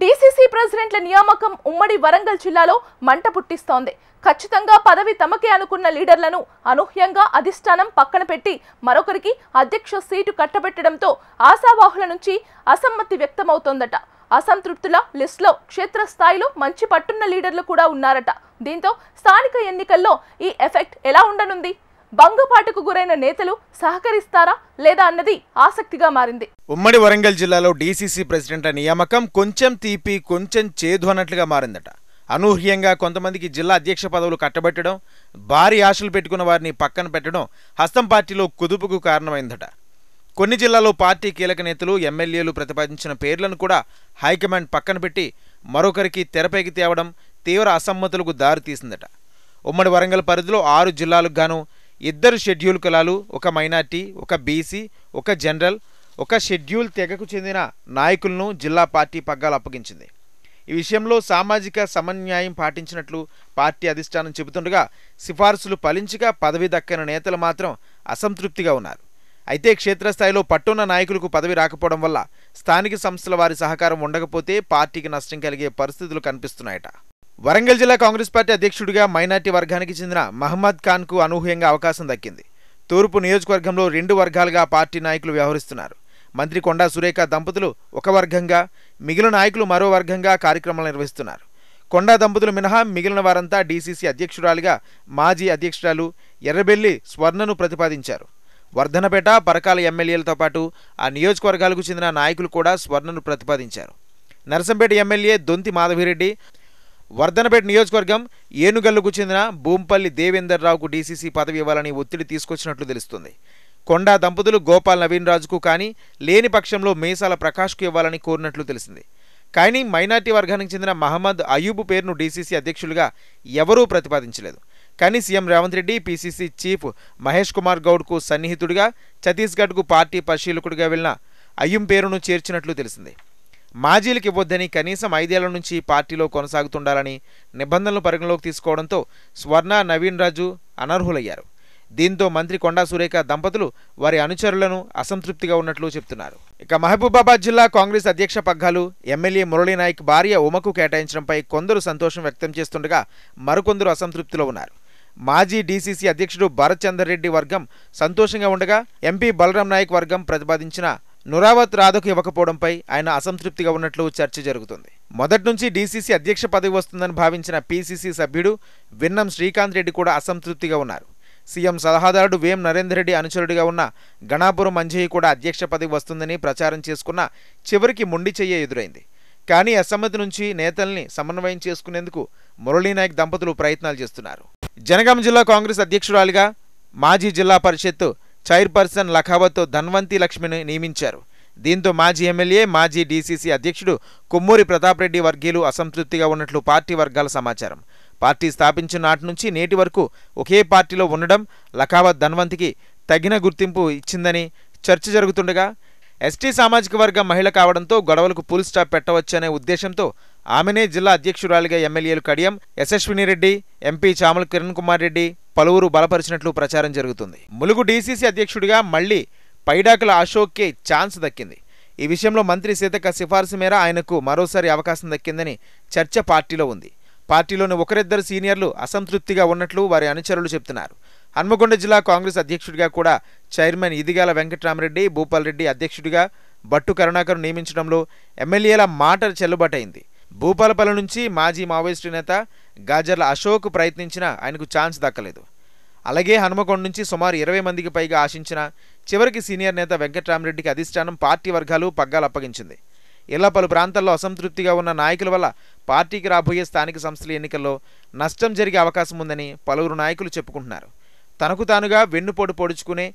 DCC ప్రెసిడెంట్ల నియామకం ఉమ్మడి వరంగల్ జిల్లాలో మంట పుట్టిస్తోంది. ఖచ్చితంగా పదవి తమకే అనుకున్న లీడర్లను అనూహ్యంగా అధిష్టానం పక్కన పెట్టి మరొకరికి అధ్యక్ష సీటు కట్టబెట్టడంతో ఆశావాహుల నుంచి అసమ్మతి వ్యక్తమవుతోందట. అసంతృప్తుల లిస్టులో క్షేత్రస్థాయిలో మంచి పట్టున్న లీడర్లు కూడా ఉన్నారట. దీంతో స్థానిక ఎన్నికల్లో ఈ ఎఫెక్ట్ ఎలా ఉండనుంది? బంగపాటుకు గురైన నేతలు సహకరిస్తారా లేదా అన్నది ఆసక్తిగా మారింది. ఉమ్మడి వరంగల్ జిల్లాలో డీసీసీ ప్రెసిడెంట్ల నియామకం కొంచెం తీపి కొంచెం చేదు అన్నట్లుగా మారిందట. అనూహ్యంగా కొంతమందికి జిల్లా అధ్యక్ష పదవులు కట్టబెట్టడం, భారీ ఆశలు పెట్టుకున్న వారిని పక్కన పెట్టడం హస్తం పార్టీలో కుదుపుకు కారణమైందట. కొన్ని జిల్లాలో పార్టీ కీలక నేతలు, ఎమ్మెల్యేలు ప్రతిపాదించిన పేర్లను కూడా హైకమాండ్ పక్కన పెట్టి మరొకరికి తెరపైకి తేవడం తీవ్ర అసమ్మతులకు దారితీసిందట. ఉమ్మడి వరంగల్ పరిధిలో 6 జిల్లాలకు గాను 2 షెడ్యూల్ కులాలు, 1 మైనార్టీ, 1 బీసీ, 1 జనరల్, 1 షెడ్యూల్ తెగకు చెందిన నాయకులను జిల్లా పార్టీ పగ్గాలు అప్పగించింది. ఈ విషయంలో సామాజిక సమన్యాయం పాటించినట్లు పార్టీ అధిష్టానం చెబుతుండగా సిఫార్సులు ఫలించక పదవి దక్కని నేతలు మాత్రం అసంతృప్తిగా ఉన్నారు. అయితే క్షేత్రస్థాయిలో పట్టున్న నాయకులకు పదవి రాకపోవడం వల్ల స్థానిక సంస్థల వారి సహకారం ఉండకపోతే పార్టీకి నష్టం కలిగే పరిస్థితులు కనిపిస్తున్నాయట. వరంగల్ జిల్లా కాంగ్రెస్ పార్టీ అధ్యక్షుడిగా మైనార్టీ వర్గానికి చెందిన మహమ్మద్ ఖాన్కు అనూహ్యంగా అవకాశం దక్కింది. తూర్పు నియోజకవర్గంలో 2 వర్గాలుగా పార్టీ నాయకులు వ్యవహరిస్తున్నారు. మంత్రి కొండా సురేఖ దంపతులు ఒక వర్గంగా, మిగిలిన నాయకులు మరో వర్గంగా కార్యక్రమాలు నిర్వహిస్తున్నారు. కొండా దంపతులు మినహా మిగిలిన వారంతా డీసీసీ అధ్యక్షురాలిగా మాజీ అధ్యక్షురాలు ఎర్రబెల్లి స్వర్ణను ప్రతిపాదించారు. వర్ధనపేట, పరకాల ఎమ్మెల్యేలతో పాటు ఆ నియోజకవర్గాలకు చెందిన నాయకులు కూడా స్వర్ణను ప్రతిపాదించారు. నరసంపేట ఎమ్మెల్యే దొంతి మాధవిరెడ్డి, వర్ధనపేట నియోజకవర్గం ఏనుగల్లుకు చెందిన భూంపల్లి దేవేందర్ రావుకు డీసీసీ పదవి ఇవ్వాలని ఒత్తిడి తీసుకొచ్చినట్లు తెలుస్తుంది. కొండా దంపతులు గోపాల్ నవీన్ రాజుకు కానీ, లేని పక్షంలో మేసాల ప్రకాష్కు ఇవ్వాలని కోరినట్లు తెలిసింది. కానీ మైనార్టీ వర్గానికి చెందిన మహమ్మద్ అయూబ్ పేరును డీసీసీ అధ్యక్షులుగా ఎవరూ ప్రతిపాదించలేదు. కానీ CM Revanth Reddy, PCC chief Mahesh Kumar గౌడ్కు సన్నిహితుడిగా, ఛత్తీస్గఢ్కు పార్టీ పరిశీలకుడిగా వెళ్లిన అయ్యూబ్ పేరును చేర్చినట్లు తెలిసింది. మాజీలకు ఇవ్వొద్దని, కనీసం 5 ఏళ్ల నుంచి పార్టీలో కొనసాగుతుండాలని నిబంధనలు పరిగణలోకి తీసుకోవడంతో స్వర్ణ, నవీన్ రాజు అనర్హులయ్యారు. దీంతో మంత్రి కొండా సురేఖ దంపతులు వారి అనుచరులను అసంతృప్తిగా ఉన్నట్లు చెప్తున్నారు. ఇక మహబూబాబాద్ జిల్లా కాంగ్రెస్ అధ్యక్ష పగ్గాలు ఎమ్మెల్యే మురళీనాయక్ భార్య ఉమకు కేటాయించడంపై కొందరు సంతోషం వ్యక్తం చేస్తుండగా మరికొందరు అసంతృప్తిలో ఉన్నారు. మాజీ డీసీసీ అధ్యక్షుడు భరత్ చందర్ రెడ్డి వర్గం సంతోషంగా ఉండగా, ఎంపీ బలరాం నాయక్ వర్గం ప్రతిపాదించిన నురావత్ రాధకు ఇవ్వకపోవడంపై ఆయన అసంతృప్తిగా ఉన్నట్లు చర్చ జరుగుతుంది. మొదటి నుంచి డీసీసీ అధ్యక్ష పదవి వస్తుందని భావించిన పీసీసీ సభ్యుడు విన్నం శ్రీకాంత్ రెడ్డి కూడా అసంతృప్తిగా ఉన్నారు. సీఎం సలహాదారుడు వేం నరేందర్ రెడ్డి అనుచరుడిగా ఉన్న గణాపురం అంజయ్య కూడా అధ్యక్ష పదవి వస్తుందని ప్రచారం చేసుకున్న చివరికి మొండి చెయ్య ఎదురైంది. కానీ అసమ్మతి నుంచి నేతల్ని సమన్వయం చేసుకునేందుకు మురళీనాయక్ దంపతులు ప్రయత్నాలు చేస్తున్నారు. జనగామ జిల్లా కాంగ్రెస్ అధ్యక్షురాలిగా మాజీ జిల్లా పరిషత్ చైర్పర్సన్ లఖావత్ ధన్వంతి లక్ష్మిని నియమించారు. దీంతో మాజీ ఎమ్మెల్యే, మాజీ డీసీసీ అధ్యక్షుడు కొమ్మూరి ప్రతాప్ రెడ్డి వర్గీయులు అసంతృప్తిగా ఉన్నట్లు పార్టీ వర్గాల సమాచారం. పార్టీ స్థాపించిన నాటి నుంచి నేటి వరకు ఒకే పార్టీలో ఉండడం లఖావత్ ధన్వంతికి తగిన గుర్తింపు ఇచ్చిందని చర్చ జరుగుతుండగా, ఎస్టీ సామాజిక వర్గం మహిళ కావడంతో గొడవలకు ఫుల్ స్టాప్ పెట్టవచ్చనే ఉద్దేశంతో ఆమెనే జిల్లా అధ్యక్షురాలిగా ఎమ్మెల్యేలు కడియం యశస్వినిరెడ్డి, ఎంపీ చామల కిరణ్ కుమార్ రెడ్డి పలువురు బలపరిచినట్లు ప్రచారం జరుగుతుంది. ములుగు డీసీసీ అధ్యక్షుడిగా మళ్లీ పైడాకుల అశోక్కే ఛాన్స్ దక్కింది. ఈ విషయంలో మంత్రి సీతక్క సిఫార్సు మేర ఆయనకు మరోసారి అవకాశం దక్కిందని చర్చ పార్టీలో ఉంది. పార్టీలోని 1-2 సీనియర్లు అసంతృప్తిగా ఉన్నట్లు వారి అనుచరులు చెబుతున్నారు. హన్మకొండ జిల్లా కాంగ్రెస్ అధ్యక్షుడిగా కూడా చైర్మన్ ఇదిగాల వెంకట్రామరెడ్డి, భూపాల్ రెడ్డి అధ్యక్షుడిగా బట్టు కరుణాకర్ నియమించడంలో ఎమ్మెల్యేల మాట చెల్లుబాటైంది. భూపాలపల్లి నుంచి మాజీ మావోయిస్టు నేత గాజర్ల అశోక్ ప్రయత్నించినా ఆయనకు ఛాన్స్ దక్కలేదు. అలాగే హనుమకొండ నుంచి సుమారు 20 మందికి పైగా ఆశించిన చివరికి సీనియర్ నేత వెంకట్రామరెడ్డికి అధిష్టానం పార్టీ వర్గాలు పగ్గాలు అప్పగించింది. ఇలా పలు ప్రాంతాల్లో అసంతృప్తిగా ఉన్న నాయకుల వల్ల పార్టీకి రాబోయే స్థానిక సంస్థల ఎన్నికల్లో నష్టం జరిగే అవకాశం ఉందని పలువురు నాయకులు చెప్పుకుంటున్నారు. తనకు తానుగా వెన్నుపోటు పొడుచుకునే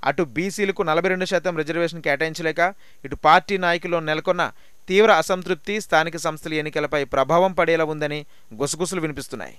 అటు బీసీలకు 42% రిజర్వేషన్ కేటాయించలేక, ఇటు పార్టీ నాయకుల్లో నెలకొన్న తీవ్ర అసంతృప్తి స్థానిక సంస్థల ఎన్నికలపై ప్రభావం పడేలా ఉందని గుసగుసలు వినిపిస్తున్నాయి.